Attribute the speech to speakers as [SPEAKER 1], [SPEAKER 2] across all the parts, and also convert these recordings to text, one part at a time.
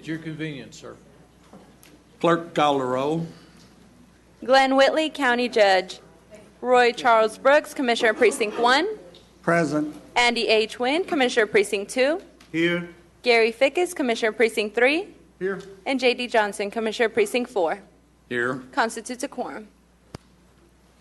[SPEAKER 1] At your convenience, sir.
[SPEAKER 2] Clerk, call the roll.
[SPEAKER 3] Glenn Whitley, County Judge. Roy Charles Brooks, Commissioner Precinct 1.
[SPEAKER 4] Present.
[SPEAKER 3] Andy H. Wynn, Commissioner Precinct 2.
[SPEAKER 4] Here.
[SPEAKER 3] Gary Fickus, Commissioner Precinct 3.
[SPEAKER 4] Here.
[SPEAKER 3] And J.D. Johnson, Commissioner Precinct 4.
[SPEAKER 2] Here.
[SPEAKER 3] Constitutes a quorum.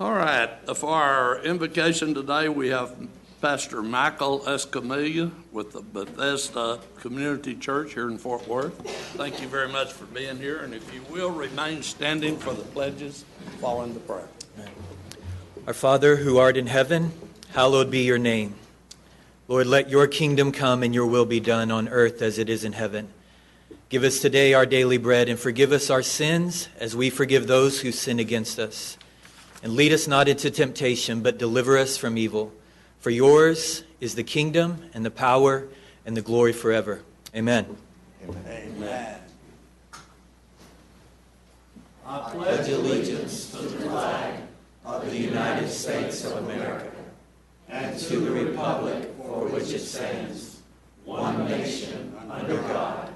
[SPEAKER 2] All right. For our invocation today, we have Pastor Michael Escamilla with the Bethesda Community Church here in Fort Worth. Thank you very much for being here. And if you will, remain standing for the pledges following the prayer.
[SPEAKER 5] Our Father, who art in heaven, hallowed be your name. Lord, let your kingdom come and your will be done on earth as it is in heaven. Give us today our daily bread and forgive us our sins as we forgive those who sin against us. And lead us not into temptation, but deliver us from evil. For yours is the kingdom and the power and the glory forever. Amen.
[SPEAKER 4] Amen.
[SPEAKER 5] I pledge allegiance to the flag of the United States of America and to the republic for which it stands, one nation under God,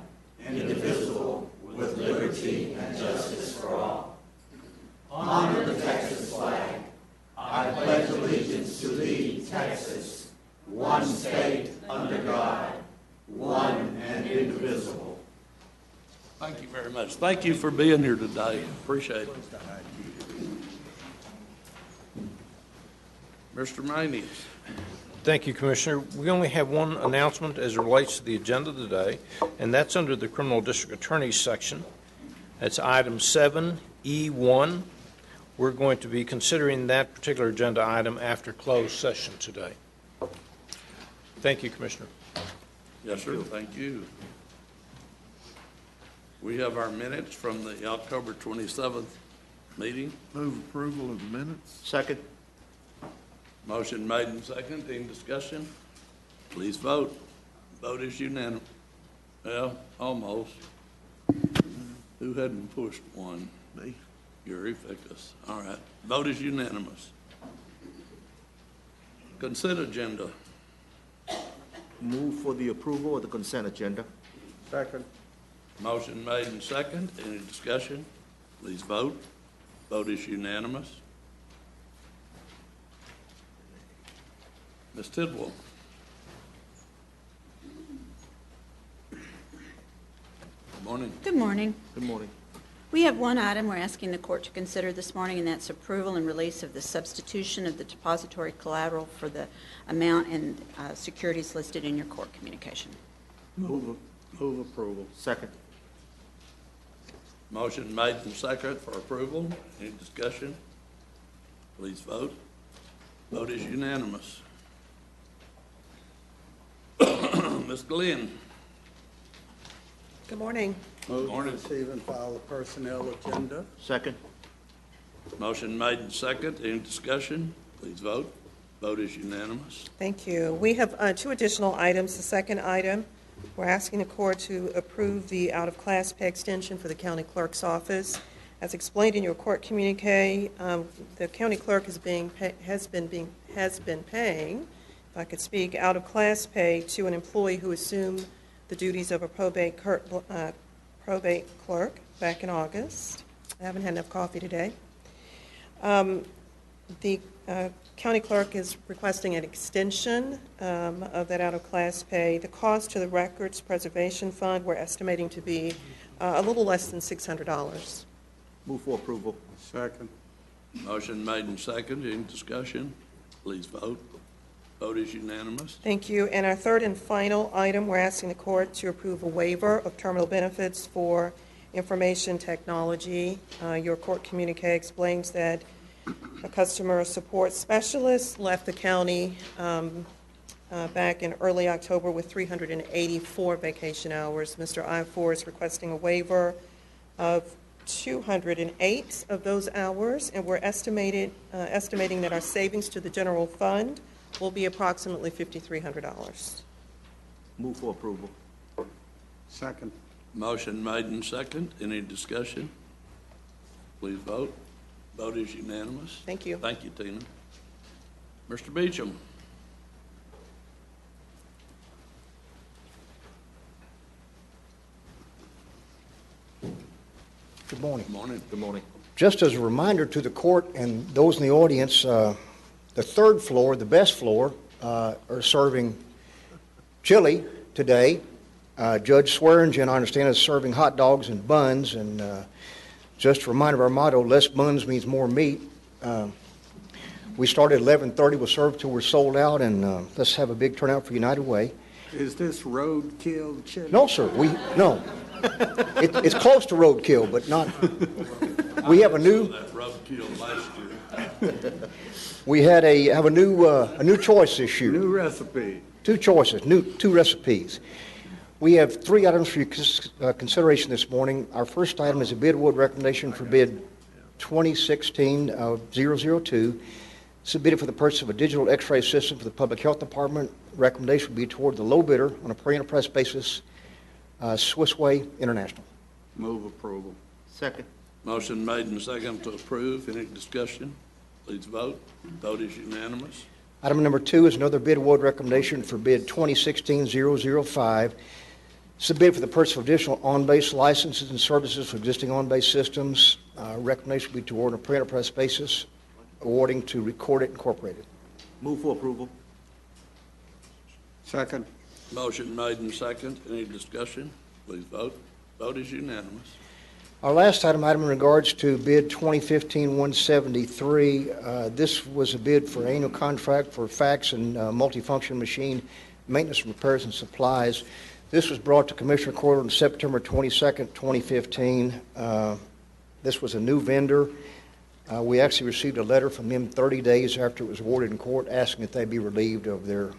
[SPEAKER 5] indivisible, with liberty and justice for all. Honor the Texas flag. I pledge allegiance to thee, Texas, one state under God, one and indivisible.
[SPEAKER 2] Thank you very much. Thank you for being here today. Appreciate it. Mr. Maney.
[SPEAKER 1] Thank you, Commissioner. We only have one announcement as it relates to the agenda today, and that's under the Criminal District Attorney's section. That's item 7E1. We're going to be considering that particular agenda item after closed session today. Thank you, Commissioner.
[SPEAKER 2] Yes, sir. Thank you. We have our minutes from the October 27th meeting.
[SPEAKER 4] Move approval of the minutes.
[SPEAKER 6] Second.
[SPEAKER 2] Motion made and second. Any discussion? Please vote. Vote is unanimous. Well, almost. Who hadn't pushed one?
[SPEAKER 4] Me.
[SPEAKER 2] Gary Fickus. All right. Vote is unanimous. Consent agenda.
[SPEAKER 6] Move for the approval of the consent agenda.
[SPEAKER 4] Second.
[SPEAKER 2] Motion made and second. Any discussion? Please vote. Vote is unanimous. Ms. Tidwell. Good morning.
[SPEAKER 7] Good morning.
[SPEAKER 6] Good morning.
[SPEAKER 7] We have one item we're asking the court to consider this morning, and that's approval and release of the substitution of the depository collateral for the amount and securities listed in your court communication.
[SPEAKER 2] Move approval.
[SPEAKER 6] Second.
[SPEAKER 2] Motion made and second for approval. Any discussion? Please vote. Vote is unanimous. Ms. Glenn.
[SPEAKER 8] Good morning.
[SPEAKER 2] Good morning.
[SPEAKER 4] Receive and file the personnel agenda.
[SPEAKER 6] Second.
[SPEAKER 2] Motion made and second. Any discussion? Please vote. Vote is unanimous.
[SPEAKER 8] Thank you. We have two additional items. The second item, we're asking the court to approve the out-of-class pay extension for the county clerk's office. As explained in your court communique, the county clerk has been paying, if I could speak, out-of-class pay to an employee who assumed the duties of a probate clerk back in August. I haven't had enough coffee today. The county clerk is requesting an extension of that out-of-class pay. The cost to the Records Preservation Fund we're estimating to be a little less than $600.
[SPEAKER 6] Move for approval.
[SPEAKER 4] Second.
[SPEAKER 2] Motion made and second. Any discussion? Please vote. Vote is unanimous.
[SPEAKER 8] Thank you. And our third and final item, we're asking the court to approve a waiver of terminal benefits for information technology. Your court communique explains that a customer support specialist left the county back in early October with 384 vacation hours. Mr. I4 is requesting a waiver of 208 of those hours, and we're estimating that our savings to the general fund will be approximately $5,300.
[SPEAKER 6] Move for approval.
[SPEAKER 4] Second.
[SPEAKER 2] Motion made and second. Any discussion? Please vote. Vote is unanimous.
[SPEAKER 8] Thank you.
[SPEAKER 2] Thank you, Tina. Mr. Beecham.
[SPEAKER 9] Good morning.
[SPEAKER 2] Morning.
[SPEAKER 6] Good morning.
[SPEAKER 9] Just as a reminder to the court and those in the audience, the third floor, the best floor, are serving chili today. Judge Swearingen, I understand, is serving hot dogs and buns. And just a reminder of our motto, less buns means more meat. We started at 11:30, we'll serve till we're sold out, and let's have a big turnout for United Way.
[SPEAKER 4] Is this roadkill chili?
[SPEAKER 9] No, sir, no. It's close to roadkill, but not. We have a new.
[SPEAKER 2] That roadkill last year.
[SPEAKER 9] We have a new choice this year.
[SPEAKER 4] New recipe.
[SPEAKER 9] Two choices, two recipes. We have 3 items for your consideration this morning. Our first item is a bid award recommendation for bid 2016-002, submitted for the purchase of a digital X-ray system for the Public Health Department. Recommendation would be toward the low bidder on a per enterprise basis, Swissway International.
[SPEAKER 4] Move approval.
[SPEAKER 6] Second.
[SPEAKER 2] Motion made and second to approve. Any discussion? Please vote. Vote is unanimous.
[SPEAKER 9] Item number 2 is another bid award recommendation for bid 2016-005, submitted for the purchase of additional on-base licenses and services for existing on-base systems. Recommendation would be to award on a per enterprise basis, awarding to Record It Incorporated.
[SPEAKER 6] Move for approval.
[SPEAKER 4] Second.
[SPEAKER 2] Motion made and second. Any discussion? Please vote. Vote is unanimous.
[SPEAKER 9] Our last item in regards to bid 2015-173. This was a bid for annual contract for fax and multifunction machine maintenance, repairs, and supplies. This was brought to Commissioner Court on September 22nd, 2015. This was a new vendor. We actually received a letter from them 30 days after it was awarded in court asking that they be relieved of their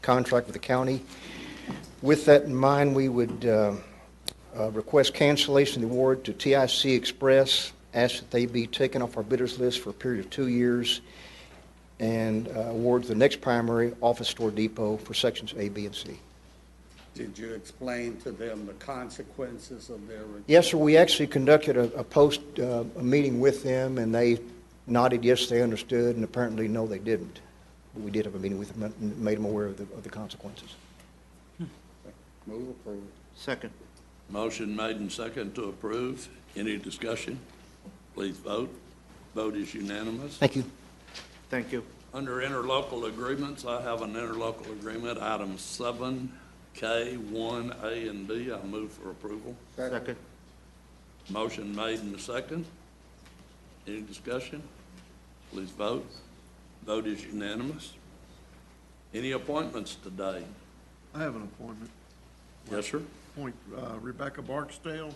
[SPEAKER 9] contract with the county. With that in mind, we would request cancellation of the award to TIC Express, ask that they be taken off our bidders list for a period of 2 years, and award the next primary Office Store Depot for sections A, B, and C.
[SPEAKER 4] Did you explain to them the consequences of their request?
[SPEAKER 9] Yes, sir. We actually conducted a meeting with them, and they nodded yes, they understood, and apparently no, they didn't. But we did have a meeting with them and made them aware of the consequences.
[SPEAKER 4] Move approval.
[SPEAKER 6] Second.
[SPEAKER 2] Motion made and second to approve. Any discussion? Please vote. Vote is unanimous.
[SPEAKER 9] Thank you.
[SPEAKER 6] Thank you.
[SPEAKER 2] Under interlocal agreements, I have an interlocal agreement, item 7K, 1A and B. I'll move for approval.
[SPEAKER 6] Second.
[SPEAKER 2] Motion made and second. Any discussion? Please vote. Vote is unanimous. Any appointments today?
[SPEAKER 10] I have an appointment.
[SPEAKER 2] Yes, sir.
[SPEAKER 10] Appoint Rebecca Barksdale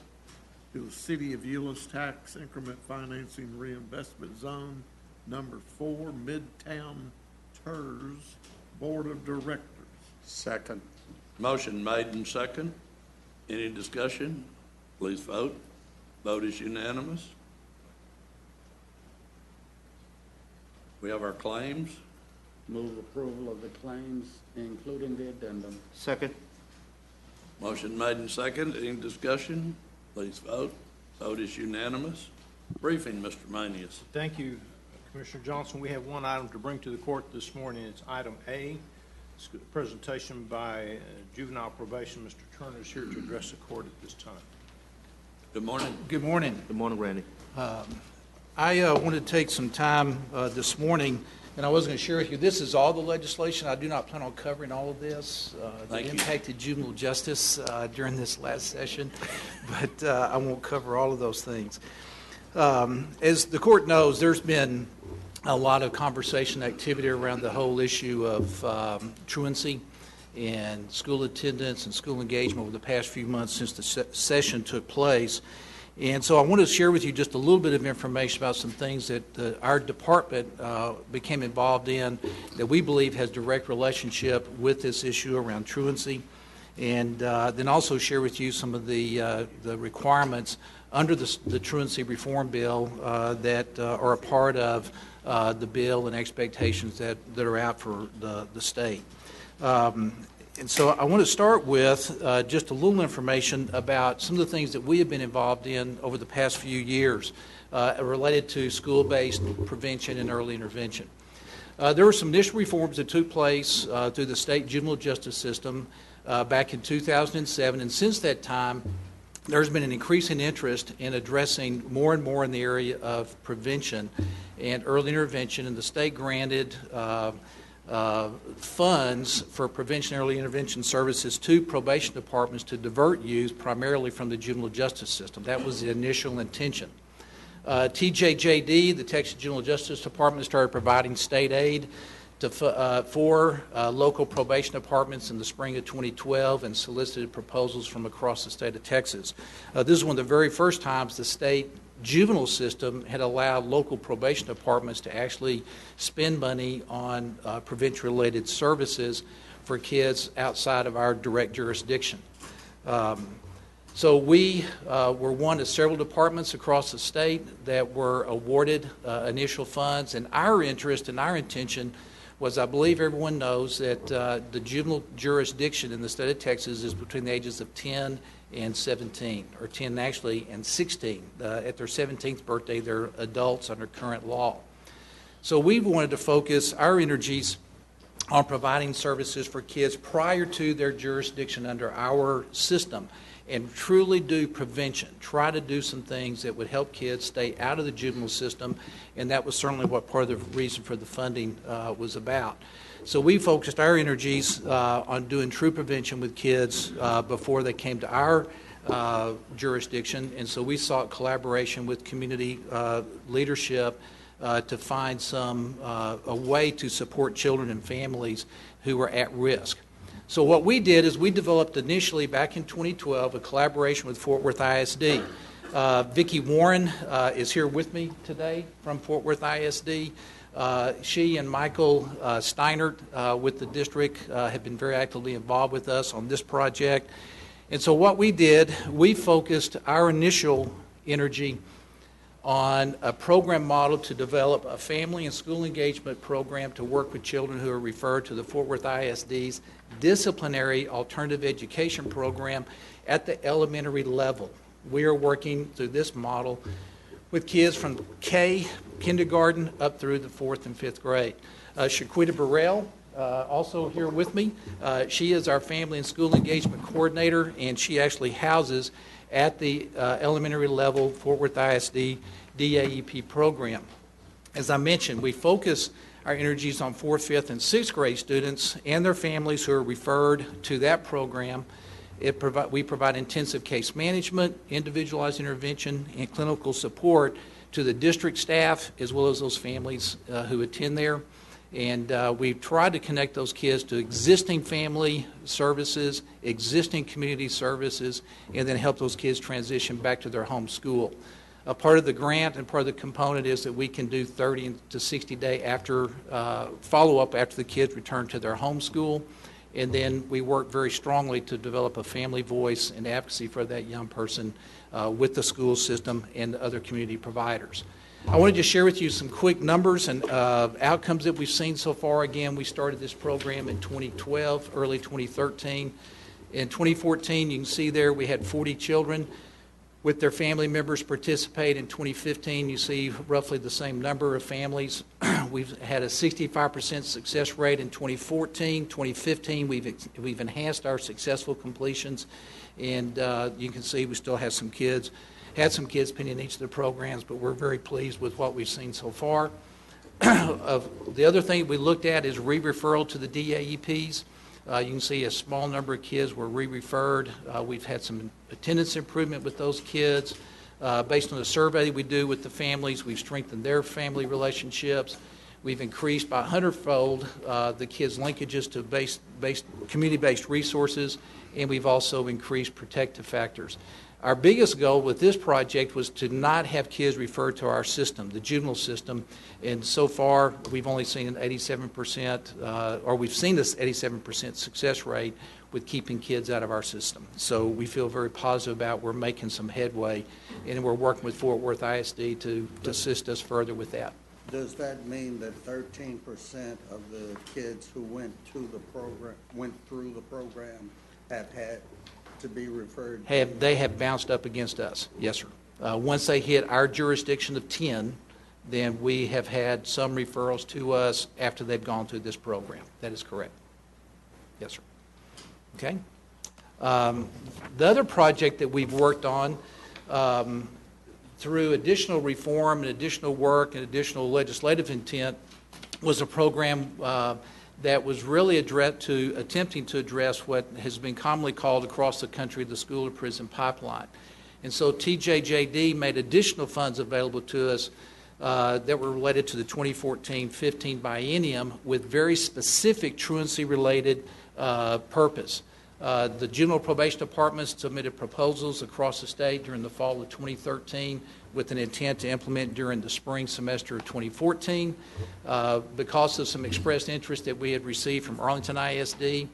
[SPEAKER 10] to the City of Euless Tax Increment Financing Reinvestment Zone, number 4, Midtown TERS Board of Directors.
[SPEAKER 4] Second.
[SPEAKER 2] Motion made and second. Any discussion? Please vote. Vote is unanimous. We have our claims.
[SPEAKER 4] Move approval of the claims, including the addendum.
[SPEAKER 6] Second.
[SPEAKER 2] Motion made and second. Any discussion? Please vote. Vote is unanimous. Briefing, Mr. Manius.
[SPEAKER 1] Thank you, Commissioner Johnson. We have one item to bring to the court this morning. It's item A. It's a presentation by juvenile probation. Mr. Turner is here to address the court at this time.
[SPEAKER 2] Good morning.
[SPEAKER 11] Good morning.
[SPEAKER 6] Good morning, Randy.
[SPEAKER 11] I wanted to take some time this morning, and I was going to share with you, this is all the legislation. I do not plan on covering all of this that impacted juvenile justice during this last session, but I won't cover all of those things. As the court knows, there's been a lot of conversation activity around the whole issue of truancy and school attendance and school engagement over the past few months since the session took place. And so I want to share with you just a little bit of information about some things that our department became involved in that we believe has direct relationship with this issue around truancy, and then also share with you some of the requirements under the truancy reform bill that are a part of the bill and expectations that are out for the state. And so I want to start with just a little information about some of the things that we have been involved in over the past few years related to school-based prevention and early intervention. There were some initial reforms that took place through the state juvenile justice system back in 2007, and since that time, there's been an increasing interest in addressing more and more in the area of prevention and early intervention, and the state granted funds for prevention and early intervention services to probation departments to divert youth primarily from the juvenile justice system. That was the initial intention. TJJD, the Texas Juvenile Justice Department, started providing state aid for local probation departments in the spring of 2012 and solicited proposals from across the state of Texas. This is one of the very first times the state juvenile system had allowed local probation departments to actually spend money on prevention-related services for kids outside of our direct jurisdiction. So we were one of several departments across the state that were awarded initial funds, and our interest and our intention was, I believe everyone knows, that the juvenile jurisdiction in the state of Texas is between the ages of 10 and 17, or 10 actually and 16. At their 17th birthday, they're adults under current law. So we wanted to focus our energies on providing services for kids prior to their jurisdiction under our system and truly do prevention, try to do some things that would help kids stay out of the juvenile system, and that was certainly what part of the reason for the funding was about. So we focused our energies on doing true prevention with kids before they came to our jurisdiction, and so we sought collaboration with community leadership to find a way to support children and families who are at risk. So what we did is we developed initially back in 2012 a collaboration with Fort Worth ISD. Vicki Warren is here with me today from Fort Worth ISD. She and Michael Steinert with the district have been very actively involved with us on this project. And so what we did, we focused our initial energy on a program model to develop a family and school engagement program to work with children who are referred to the Fort Worth ISD's disciplinary alternative education program at the elementary level. We are working through this model with kids from kindergarten up through the 4th and 5th grade. Shaquita Burrell, also here with me. She is our family and school engagement coordinator, and she actually houses at the elementary level Fort Worth ISD DAEP program. As I mentioned, we focus our energies on 4th, 5th, and 6th grade students and their families who are referred to that program. We provide intensive case management, individualized intervention, and clinical support to the district staff as well as those families who attend there. And we've tried to connect those kids to existing family services, existing community services, and then help those kids transition back to their home school. A part of the grant and part of the component is that we can do 30 to 60 day after follow-up after the kids return to their home school. And then we work very strongly to develop a family voice and advocacy for that young person with the school system and other community providers. I wanted to share with you some quick numbers and outcomes that we've seen so far. Again, we started this program in 2012, early 2013. In 2014, you can see there we had 40 children with their family members participate. In 2015, you see roughly the same number of families. We've had a 65% success rate in 2014. 2015, we've enhanced our successful completions, and you can see we still have some kids. Had some kids pending each of the programs, but we're very pleased with what we've seen so far. The other thing we looked at is re-referral to the DAEPs. You can see a small number of kids were re-referred. We've had some attendance improvement with those kids. Based on the survey we do with the families, we've strengthened their family relationships. We've increased by 100-fold the kids' linkages to community-based resources, and we've also increased protective factors. Our biggest goal with this project was to not have kids referred to our system, the juvenile system, and so far we've only seen an 87%, or we've seen this 87% success rate with keeping kids out of our system. So we feel very positive about we're making some headway, and we're working with Fort Worth ISD to assist us further with that.
[SPEAKER 4] Does that mean that 13% of the kids who went through the program have had to be referred?
[SPEAKER 11] They have bounced up against us, yes, sir. Once they hit our jurisdiction of 10, then we have had some referrals to us after they've gone through this program. That is correct. Yes, sir. Okay. The other project that we've worked on through additional reform and additional work and additional legislative intent was a program that was really attempting to address what has been commonly called across the country the school to prison pipeline. And so TJJD made additional funds available to us that were related to the 2014-15 biennium with very specific truancy-related purpose. The juvenile probation departments submitted proposals across the state during the fall of 2013 with an intent to implement during the spring semester of 2014. Because of some expressed interest that we had received from Arlington ISD,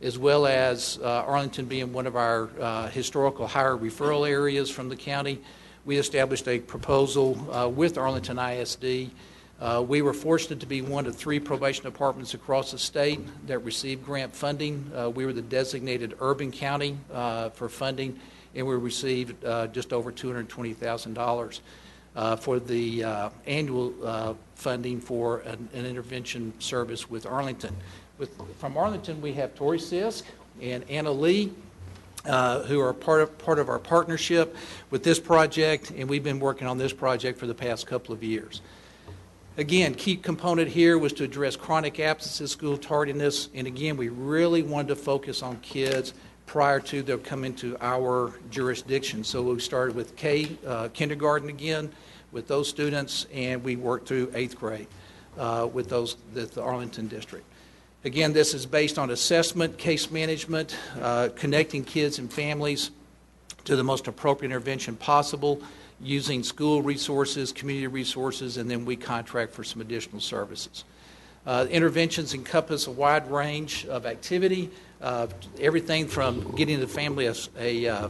[SPEAKER 11] as well as Arlington being one of our historical higher referral areas from the county, we established a proposal with Arlington ISD. We were fortunate to be one of 3 probation departments across the state that received grant funding. We were the designated urban county for funding, and we received just over $220,000 for the annual funding for an intervention service with Arlington. From Arlington, we have Tori Sisk and Anna Lee, who are part of our partnership with this project, and we've been working on this project for the past couple of years. Again, key component here was to address chronic absences, school tardiness, and again, we really wanted to focus on kids prior to their coming to our jurisdiction. So we started with kindergarten again with those students, and we worked through 8th grade with the Arlington district. Again, this is based on assessment, case management, connecting kids and families to the most appropriate intervention possible, using school resources, community resources, and then we contract for some additional services. Interventions encompass a wide range of activity, everything from getting the family a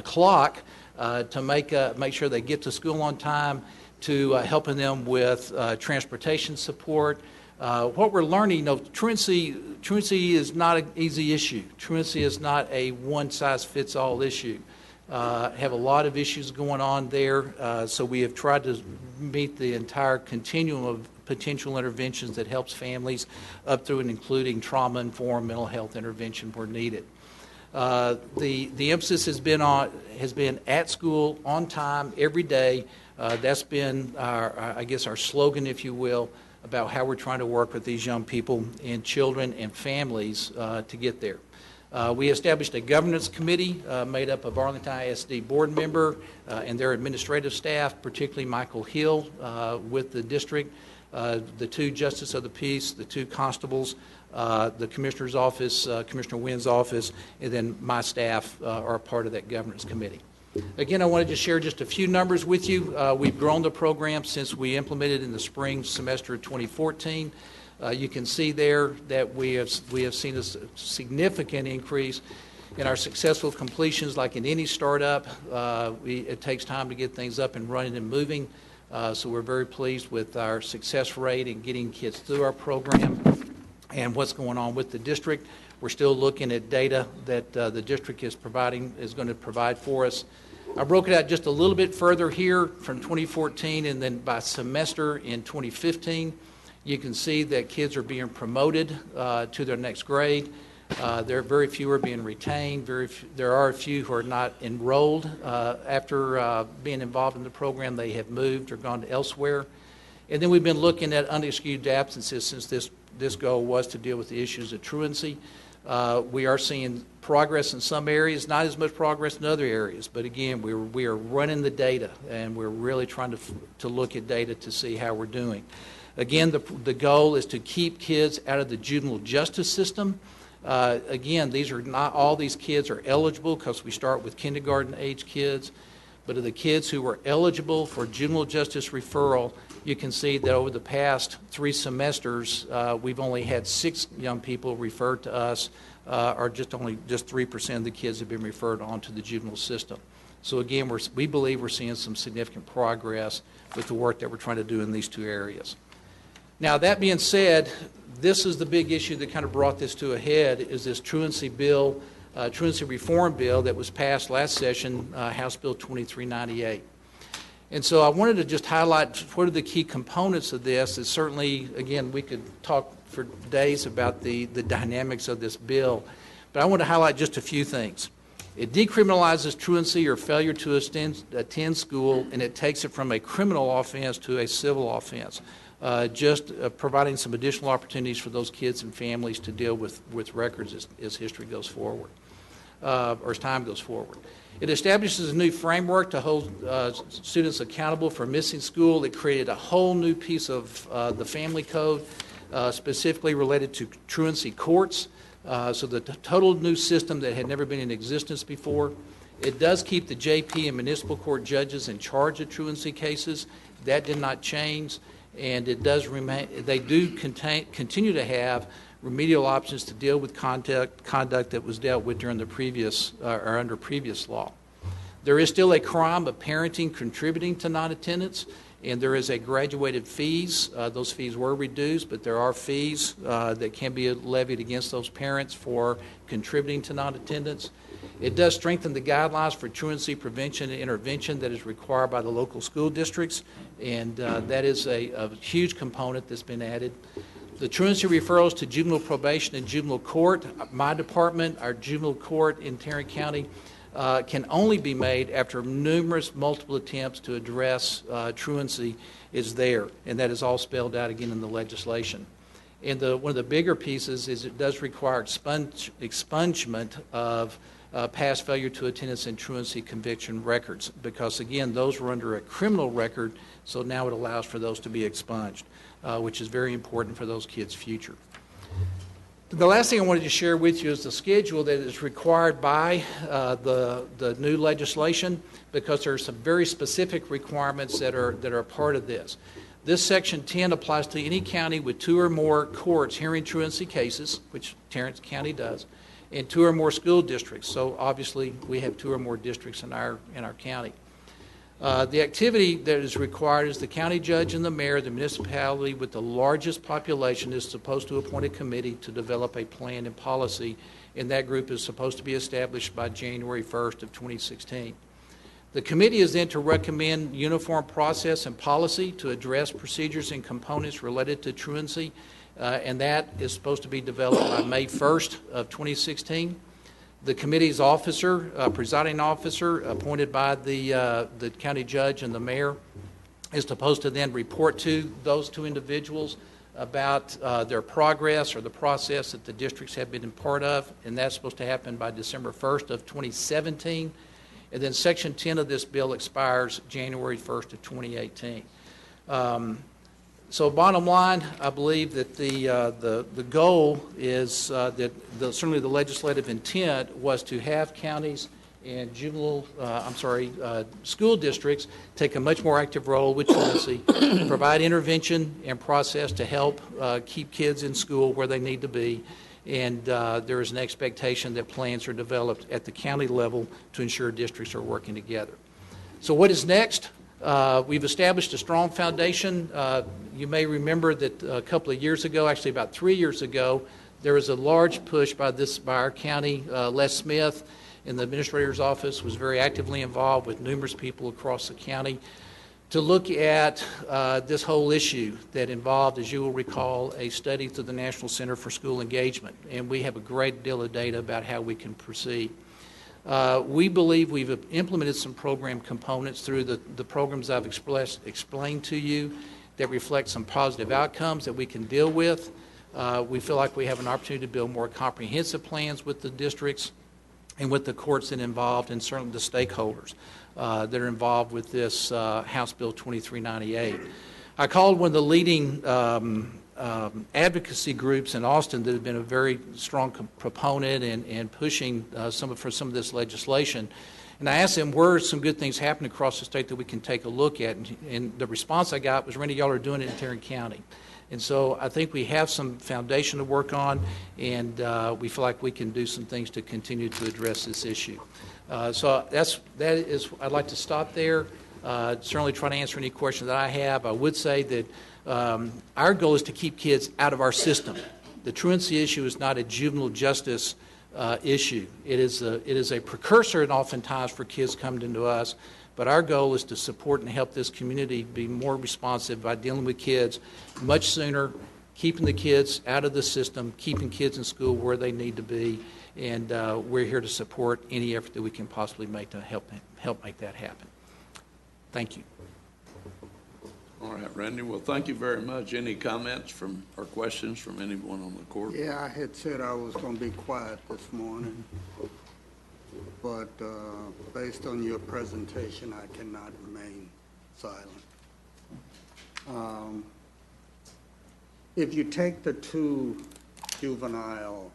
[SPEAKER 11] clock to make sure they get to school on time, to helping them with transportation support. What we're learning, truancy is not an easy issue. Truancy is not a one-size-fits-all issue. Have a lot of issues going on there, so we have tried to meet the entire continuum of potential interventions that helps families up through and including trauma-informed mental health intervention where needed. The emphasis has been at school, on time, every day. That's been our slogan, if you will, about how we're trying to work with these young people and children and families to get there. We established a governance committee made up of Arlington ISD board member and their administrative staff, particularly Michael Hill with the district, the 2 justice of the peace, the 2 constables, the commissioner's office, Commissioner Wynn's office, and then my staff are a part of that governance committee. Again, I wanted to share just a few numbers with you. We've grown the program since we implemented in the spring semester of 2014. You can see there that we have seen a significant increase in our successful completions. Like in any startup, it takes time to get things up and running and moving. So we're very pleased with our success rate in getting kids through our program and what's going on with the district. We're still looking at data that the district is going to provide for us. I broke it out just a little bit further here from 2014 and then by semester in 2015. You can see that kids are being promoted to their next grade. There are very few are being retained. There are a few who are not enrolled. After being involved in the program, they have moved or gone to elsewhere. And then we've been looking at unexcused absences since this goal was to deal with the issues of truancy. We are seeing progress in some areas, not as much progress in other areas. But again, we are running the data, and we're really trying to look at data to see how we're doing. Again, the goal is to keep kids out of the juvenile justice system. Again, not all these kids are eligible because we start with kindergarten age kids. But of the kids who were eligible for juvenile justice referral, you can see that over the past 3 semesters, we've only had 6 young people referred to us, or just 3% of the kids have been referred on to the juvenile system. So again, we believe we're seeing some significant progress with the work that we're trying to do in these 2 areas. Now, that being said, this is the big issue that kind of brought this to a head, is this truancy reform bill that was passed last session, House Bill 2398. And so I wanted to just highlight what are the key components of this. Is certainly, again, we could talk for days about the dynamics of this bill. But I want to highlight just a few things. It decriminalizes truancy or failure to attend school, and it takes it from a criminal offense to a civil offense, just providing some additional opportunities for those kids and families to deal with records as history goes forward, or as time goes forward. It establishes a new framework to hold students accountable for missing school. It created a whole new piece of the family code, specifically related to truancy courts. So the total new system that had never been in existence before. It does keep the JP and municipal court judges in charge of truancy cases. That did not change, and it does remain. They do continue to have remedial options to deal with conduct that was dealt with during the previous or under previous law. There is still a crime of parenting contributing to non-attendance, and there is a graduated fees. Those fees were reduced, but there are fees that can be levied against those parents for contributing to non-attendance. It does strengthen the guidelines for truancy prevention and intervention that is required by the local school districts, and that is a huge component that's been added. The truancy referrals to juvenile probation and juvenile court, my department, our juvenile court in Tarrant County, can only be made after numerous multiple attempts to address truancy is there, and that is all spelled out again in the legislation. And one of the bigger pieces is it does require expungement of past failure to attendance and truancy conviction records, because again, those were under a criminal record, so now it allows for those to be expunged, which is very important for those kids' future. The last thing I wanted to share with you is the schedule that is required by the new legislation, because there are some very specific requirements that are part of this. This Section 10 applies to any county with 2 or more courts hearing truancy cases, which Tarrant County does, and 2 or more school districts. So obviously we have 2 or more districts in our county. The activity that is required is the county judge and the mayor, the municipality with the largest population, is supposed to appoint a committee to develop a plan and policy, and that group is supposed to be established by January 1st of 2016. The committee is then to recommend uniform process and policy to address procedures and components related to truancy, and that is supposed to be developed by May 1st of 2016. The committee's officer, presiding officer, appointed by the county judge and the mayor, is supposed to then report to those 2 individuals about their progress or the process that the districts have been a part of, and that's supposed to happen by December 1st of 2017. And then Section 10 of this bill expires January 1st of 2018. So bottom line, I believe that the goal is that certainly the legislative intent was to have counties and school districts take a much more active role with truancy, provide intervention and process to help keep kids in school where they need to be, and there is an expectation that plans are developed at the county level to ensure districts are working together. So what is next? We've established a strong foundation. You may remember that a couple of years ago, actually about 3 years ago, there was a large push by our county. Les Smith in the administrator's office was very actively involved with numerous people across the county to look at this whole issue that involved, as you will recall, a study through the National Center for School Engagement. And we have a great deal of data about how we can proceed. We believe we've implemented some program components through the programs I've explained to you that reflect some positive outcomes that we can deal with. We feel like we have an opportunity to build more comprehensive plans with the districts and with the courts that are involved, and certainly the stakeholders that are involved with this House Bill 2398. I called one of the leading advocacy groups in Austin that have been a very strong proponent and pushing for some of this legislation. And I asked them, where are some good things happening across the state that we can take a look at? And the response I got was, Randy, y'all are doing it in Tarrant County. And so I think we have some foundation to work on, and we feel like we can do some things to continue to address this issue. So that is, I'd like to stop there. Certainly try to answer any questions that I have. I would say that our goal is to keep kids out of our system. The truancy issue is not a juvenile justice issue. It is a precursor, and oftentimes, for kids coming into us. But our goal is to support and help this community be more responsive by dealing with kids much sooner, keeping the kids out of the system, keeping kids in school where they need to be, and we're here to support any effort that we can possibly make to help make that happen. Thank you.
[SPEAKER 2] All right, Randy, well, thank you very much. Any comments from, or questions from anyone on the court?
[SPEAKER 4] Yeah, I had said I was going to be quiet this morning, but based on your presentation, I cannot remain silent. If you take the two juvenile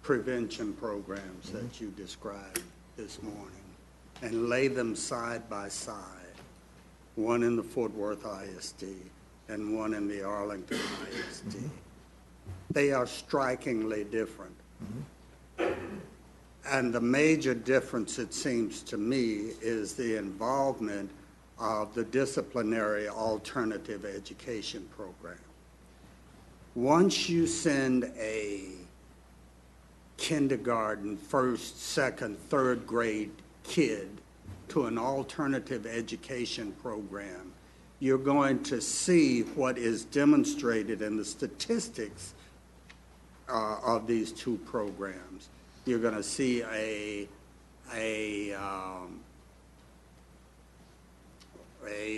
[SPEAKER 4] prevention programs that you described this morning and lay them side by side, one in the Fort Worth ISD and one in the Arlington ISD, they are strikingly different. And the major difference, it seems to me, is the involvement of the disciplinary alternative education program. Once you send a kindergarten, first, second, third grade kid to an alternative education program, you're going to see what is demonstrated in the statistics of these two programs. You're going to see a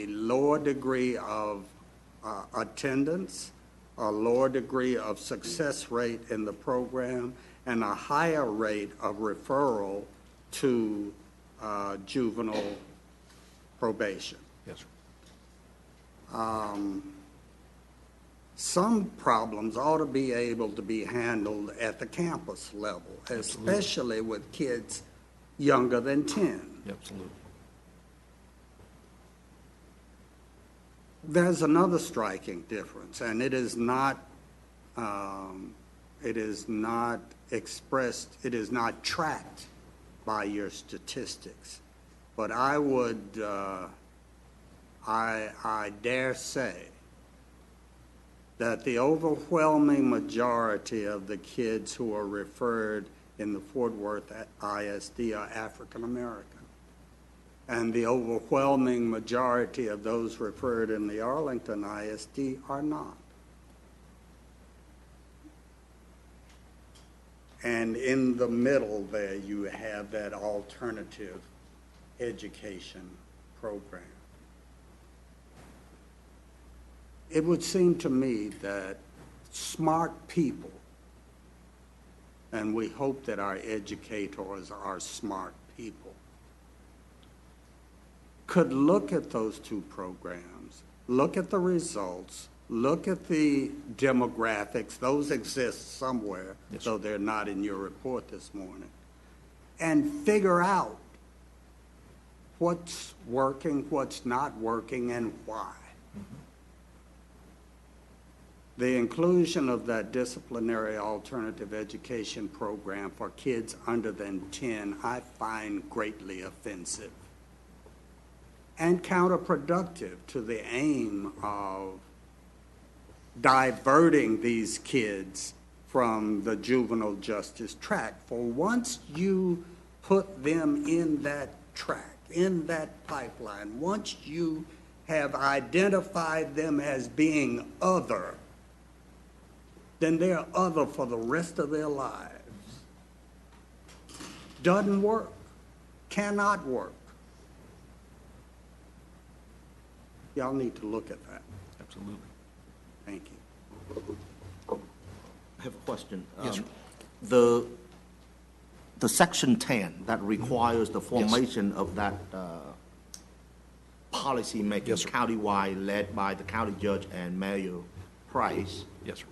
[SPEAKER 4] lower degree of attendance, a lower degree of success rate in the program, and a higher rate of referral to juvenile probation.
[SPEAKER 11] Yes, sir.
[SPEAKER 4] Some problems ought to be able to be handled at the campus level, especially with kids younger than 10.
[SPEAKER 11] Absolutely.
[SPEAKER 4] There's another striking difference, and it is not expressed, it is not tracked by your statistics. But I would, I dare say that the overwhelming majority of the kids who are referred in the Fort Worth ISD are African American. And the overwhelming majority of those referred in the Arlington ISD are not. And in the middle there, you have that alternative education program. It would seem to me that smart people, and we hope that our educators are smart people, could look at those two programs, look at the results, look at the demographics, those exist somewhere, yes, though they're not in your report this morning, and figure out what's working, what's not working, and why. The inclusion of that disciplinary alternative education program for kids under than 10, I find greatly offensive and counterproductive to the aim of diverting these kids from the juvenile justice track. For once you put them in that track, in that pipeline, once you have identified them as being other, then they're other for the rest of their lives. Doesn't work, cannot work. Y'all need to look at that.
[SPEAKER 11] Absolutely.
[SPEAKER 4] Thank you.
[SPEAKER 6] I have a question.
[SPEAKER 11] Yes, sir.
[SPEAKER 6] The Section 10 that requires the formation of that policy-making,
[SPEAKER 11] yes,
[SPEAKER 6] countywide, led by the county judge and Mayor Price.
[SPEAKER 11] Yes, sir.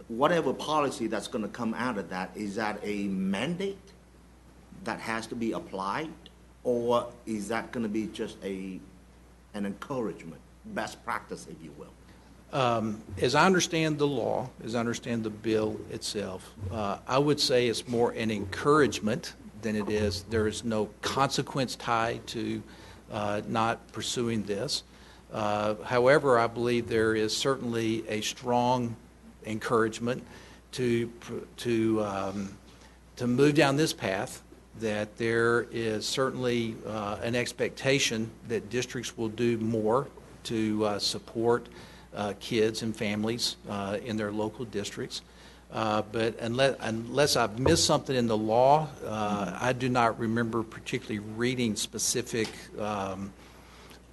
[SPEAKER 6] Whatever policy that's going to come out of that, is that a mandate that has to be applied, or is that going to be just an encouragement, best practice, if you will?
[SPEAKER 11] As I understand the law, as I understand the bill itself, I would say it's more an encouragement than it is. There is no consequence tied to not pursuing this. However, I believe there is certainly a strong encouragement to move down this path, that there is certainly an expectation that districts will do more to support kids and families in their local districts. But unless I've missed something in the law, I do not remember particularly reading specific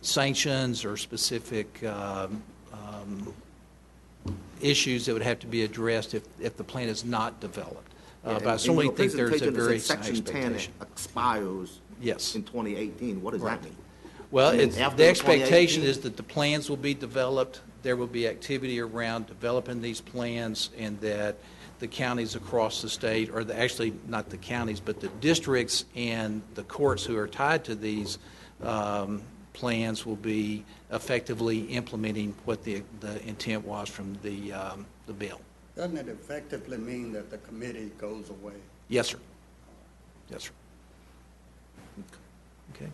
[SPEAKER 11] sanctions or specific issues that would have to be addressed if the plan is not developed. But I certainly think there's a very high
[SPEAKER 6] Section 10
[SPEAKER 11] expectation.
[SPEAKER 6] expires
[SPEAKER 11] Yes.
[SPEAKER 6] in 2018. What does that mean?
[SPEAKER 11] Well,
[SPEAKER 6] And then after
[SPEAKER 11] the expectation
[SPEAKER 6] 2018?
[SPEAKER 11] is that the plans will be developed, there will be activity around developing these plans, and that the counties across the state, or actually not the counties, but the districts and the courts who are tied to these plans will be effectively implementing what the intent was from the bill.
[SPEAKER 4] Doesn't it effectively mean that the committee goes away?
[SPEAKER 11] Yes, sir. Yes, sir. Okay.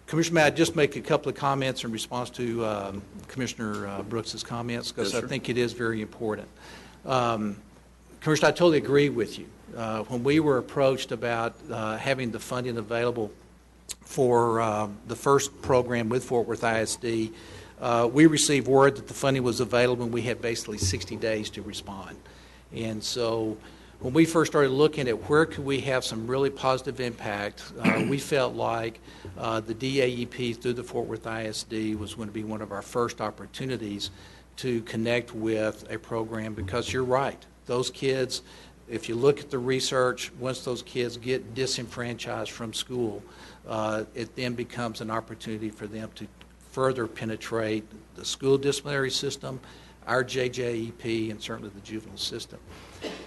[SPEAKER 11] Commissioner, may I just make a couple of comments in response to Commissioner Brooks's comments, because I think it is very important. Commissioner, I totally agree with you. When we were approached about having the funding available for the first program with Fort Worth ISD, we received word that the funding was available and we had basically 60 days to respond. And so when we first started looking at where could we have some really positive impact, we felt like the DAEP through the Fort Worth ISD was going to be one of our first opportunities to connect with a program, because you're right. Those kids, if you look at the research, once those kids get disenfranchised from school, it then becomes an opportunity for them to further penetrate the school disciplinary system, our JJEP, and certainly the juvenile system.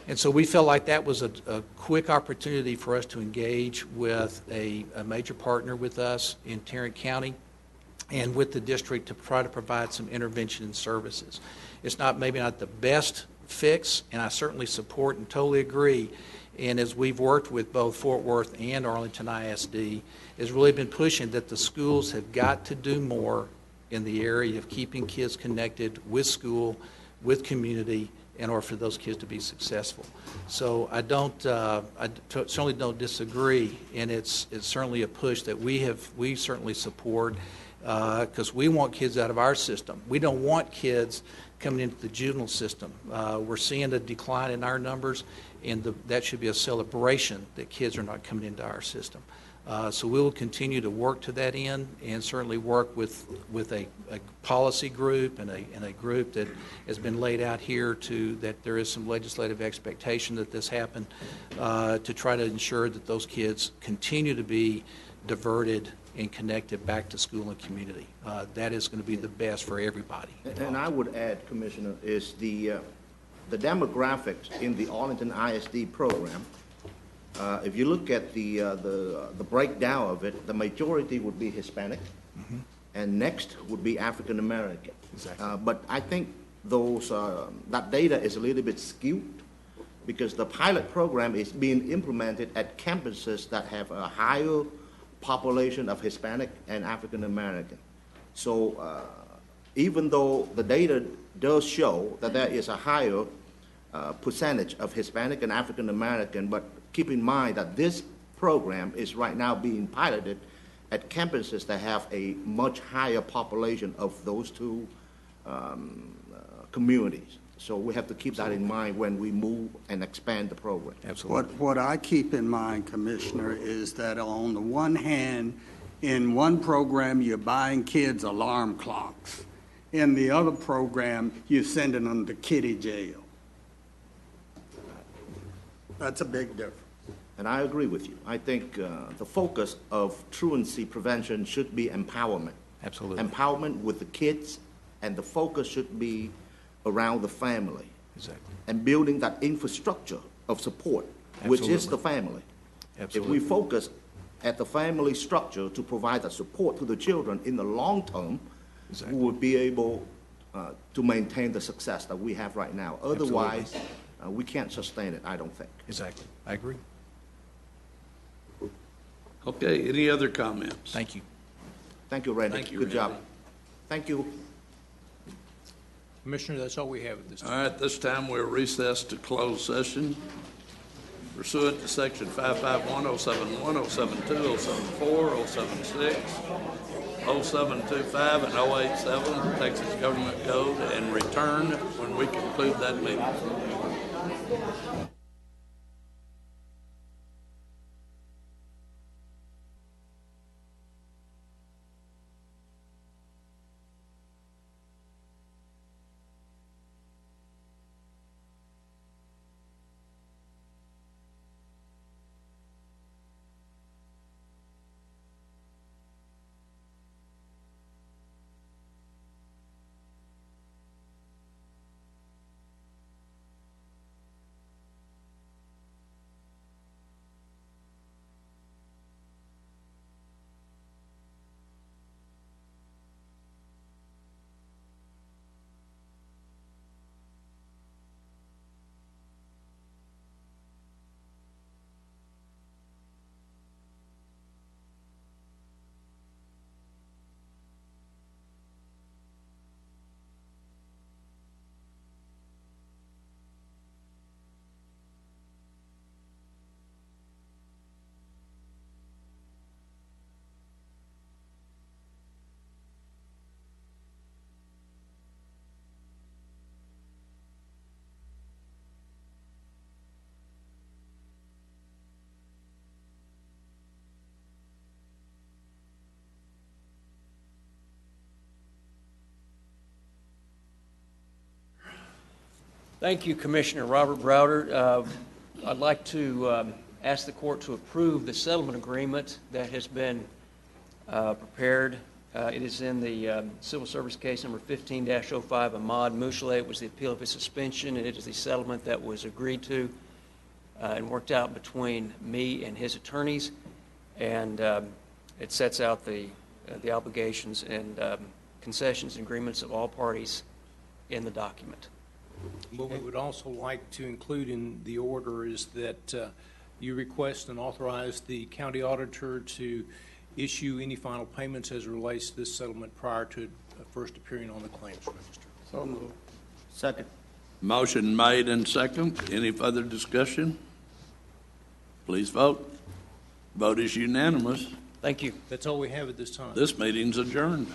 [SPEAKER 11] And so we felt like that was a quick opportunity for us to engage with a major partner with us in Tarrant County and with the district to try to provide some intervention and services. It's maybe not the best fix, and I certainly support and totally agree. And as we've worked with both Fort Worth and Arlington ISD, has really been pushing that the schools have got to do more in the area of keeping kids connected with school, with community, in order for those kids to be successful. So I certainly don't disagree, and it's certainly a push that we certainly support, because we want kids out of our system. We don't want kids coming into the juvenile system. We're seeing a decline in our numbers, and that should be a celebration that kids are not coming into our system. So we will continue to work to that end, and certainly work with a policy group and a group that has been laid out here that there is some legislative expectation that this happen, to try to ensure that those kids continue to be diverted and connected back to school and community. That is going to be the best for everybody.
[SPEAKER 6] And I would add, Commissioner, is the demographics in the Arlington ISD program. If you look at the breakdown of it, the majority would be Hispanic, and next would be African American.
[SPEAKER 11] Exactly.
[SPEAKER 6] But I think that data is a little bit skewed, because the pilot program is being implemented at campuses that have a higher population of Hispanic and African American. So even though the data does show that there is a higher percentage of Hispanic and African American, but keep in mind that this program is right now being piloted at campuses that have a much higher population of those two communities. So we have to keep that in mind when we move and expand the program.
[SPEAKER 11] Absolutely.
[SPEAKER 4] What I keep in mind, Commissioner, is that on the one hand, in one program, you're buying kids alarm clocks. In the other program, you're sending them to kiddie jail. That's a big difference.
[SPEAKER 6] And I agree with you. I think the focus of truancy prevention should be empowerment.
[SPEAKER 11] Absolutely.
[SPEAKER 6] Empowerment with the kids, and the focus should be around the family.
[SPEAKER 11] Exactly.
[SPEAKER 6] And building that infrastructure of support, which is
[SPEAKER 11] Absolutely.
[SPEAKER 6] the family.
[SPEAKER 11] Absolutely.
[SPEAKER 6] If we focus at the family structure to provide that support to the children in the long term,
[SPEAKER 11] Exactly.
[SPEAKER 6] we would be able to maintain the success that we have right now. Otherwise, we can't sustain it, I don't think.
[SPEAKER 11] Exactly. I agree.
[SPEAKER 2] Okay, any other comments?
[SPEAKER 11] Thank you.
[SPEAKER 6] Thank you, Randy.
[SPEAKER 2] Thank you,
[SPEAKER 6] Good job.
[SPEAKER 2] Randy.
[SPEAKER 6] Thank you.
[SPEAKER 1] Commissioner, that's all we have at this time.
[SPEAKER 2] All right, this time we're recessed to closed session. pursuant to Section 551, 071, 072, 074, 076, 0725, and 087 Texas Government Code, and return when we conclude that meeting.
[SPEAKER 12] Thank you, Commissioner Robert Browder. I'd like to ask the court to approve the settlement agreement that has been prepared. It is in the civil service case number 15-05. Ahmad Mouchelet was the appeal of his suspension, and it is the settlement that was agreed to and worked out between me and his attorneys, and it sets out the obligations and concessions and agreements of all parties in the document.
[SPEAKER 1] What we would also like to include in the order is that you request and authorize the county auditor to issue any final payments as it relates to this settlement prior to first appearing on the claims register.
[SPEAKER 10] So moved.
[SPEAKER 6] Second.
[SPEAKER 2] Motion made and second. Any further discussion? Please vote. Vote is unanimous.
[SPEAKER 12] Thank you.
[SPEAKER 1] That's all we have at this time.
[SPEAKER 2] This meeting's adjourned.